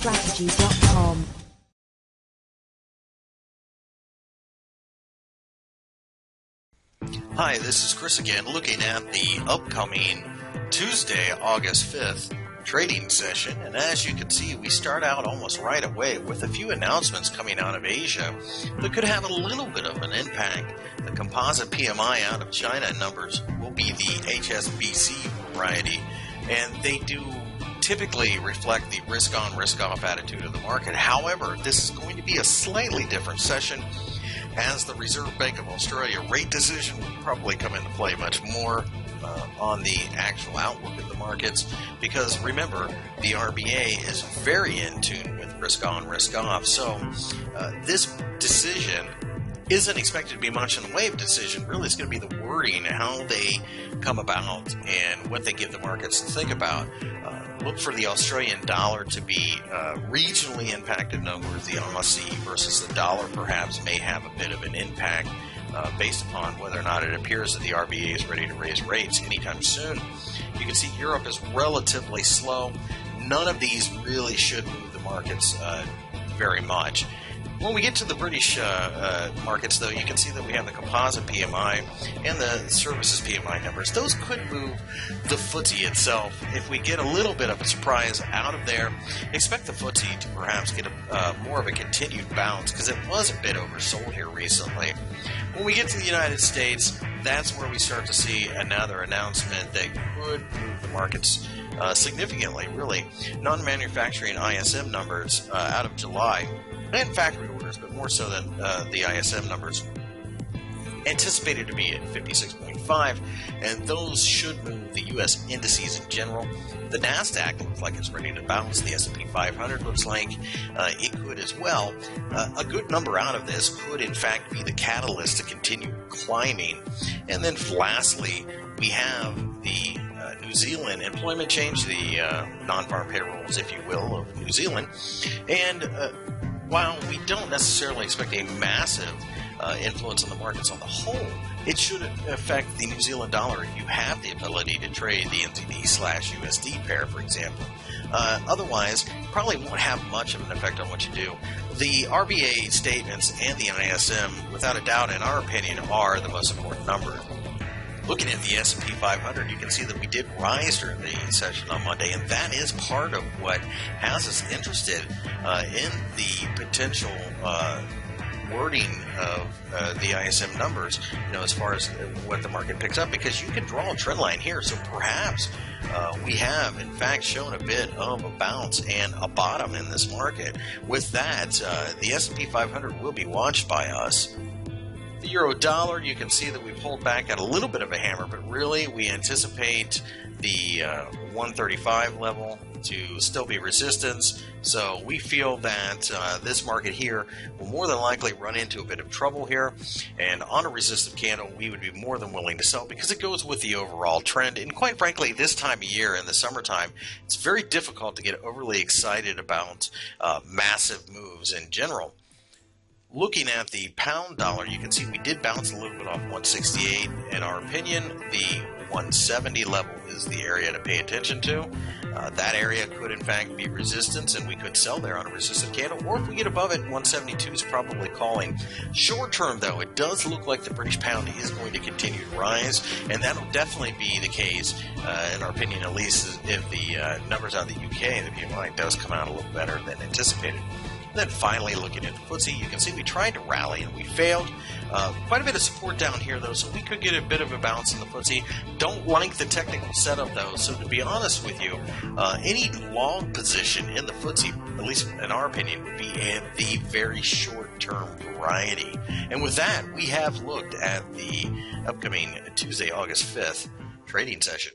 RBAstrategy.com. Hi, this is Chris again, looking at the upcoming Tuesday, August 5th trading session. And as you can see, we start out almost right away with a few announcements coming out of Asia that could have a little bit of an impact. The composite PMI out of China numbers will be the HSBC variety, and they do typically reflect the risk-on, risk-off attitude of the market. However, this is going to be a slightly different session, as the Reserve Bank of Australia rate decision will probably come into play much more on the actual outlook of the markets, because remember, the RBA is very in tune with risk on, risk off. So this decision isn't expected to be much in the way of decision. Really, it's going to be the wording, how they come about, and what they give the markets to think about. Look for the Australian dollar to be regionally impacted. In other words, the Aussie versus the dollar perhaps may have a bit of an impact based upon whether or not it appears that the RBA is ready to raise rates anytime soon. You can see Europe is relatively slow. None of these really should move the markets very much. When we get to the British markets, though, you can see that we have the composite PMI and the services PMI numbers. Those could move the FTSE itself. If we get a little bit of a surprise out of there, expect the FTSE to perhaps get more of a continued bounce, because it was a bit oversold here recently. When we get to the United States, that's where we start to see another announcement that could move the markets significantly, really. Non-manufacturing ISM numbers out of July, and factory orders, but more so than the ISM numbers, anticipated to be at 56.5, and those should move the U.S. indices in general. The NASDAQ looks like it's ready to bounce. The S&P 500 looks like it could as well. A good number out of this could, in fact, be the catalyst to continue climbing. And then lastly, we have the New Zealand employment change, the non-farm payrolls, if you will, of New Zealand. And while we don't necessarily expect a massive influence on the markets on the whole, it should affect the New Zealand dollar if you have the ability to trade the NZD/USD pair, for example. Otherwise, probably won't have much of an effect on what you do. The RBA statements and the ISM, without a doubt, in our opinion, are the most important numbers. Looking at the S&P 500, you can see that we did rise during the session on Monday, and that is part of what has us interested in the potential wording of the ISM numbers, as far as what the market picks up, because you can draw a trend line here. So perhaps we have, in fact, shown a bit of a bounce and a bottom in this market. With that, the S&P 500 will be watched by us. The euro dollar, you can see that we pulled back at a little bit of a hammer, but really we anticipate the 135 level to still be resistance. So we feel that this market here will more than likely run into a bit of trouble here, and on a resistive candle we would be more than willing to sell, because it goes with the overall trend. And quite frankly, this time of year in the summertime, it's very difficult to get overly excited about massive moves in general. Looking at the pound dollar, you can see we did bounce a little bit off 168. In our opinion, the 170 level is the area to pay attention to. That area could, in fact, be resistance, and we could sell there on a resistive candle. Or if we get above it, 172 is probably calling. Short term, though, it does look like the British pound is going to continue to rise, and that will definitely be the case, in our opinion, at least if the numbers out of the UK, the PMI, does come out a little better than anticipated. Then finally, looking at the FTSE, you can see we tried to rally and we failed. Quite a bit of support down here, though, so we could get a bit of a bounce in the FTSE. Don't like the technical setup, though, so to be honest with you, any long position in the FTSE, at least in our opinion, would be in the very short-term variety. And with that, we have looked at the upcoming Tuesday, August 5th trading session.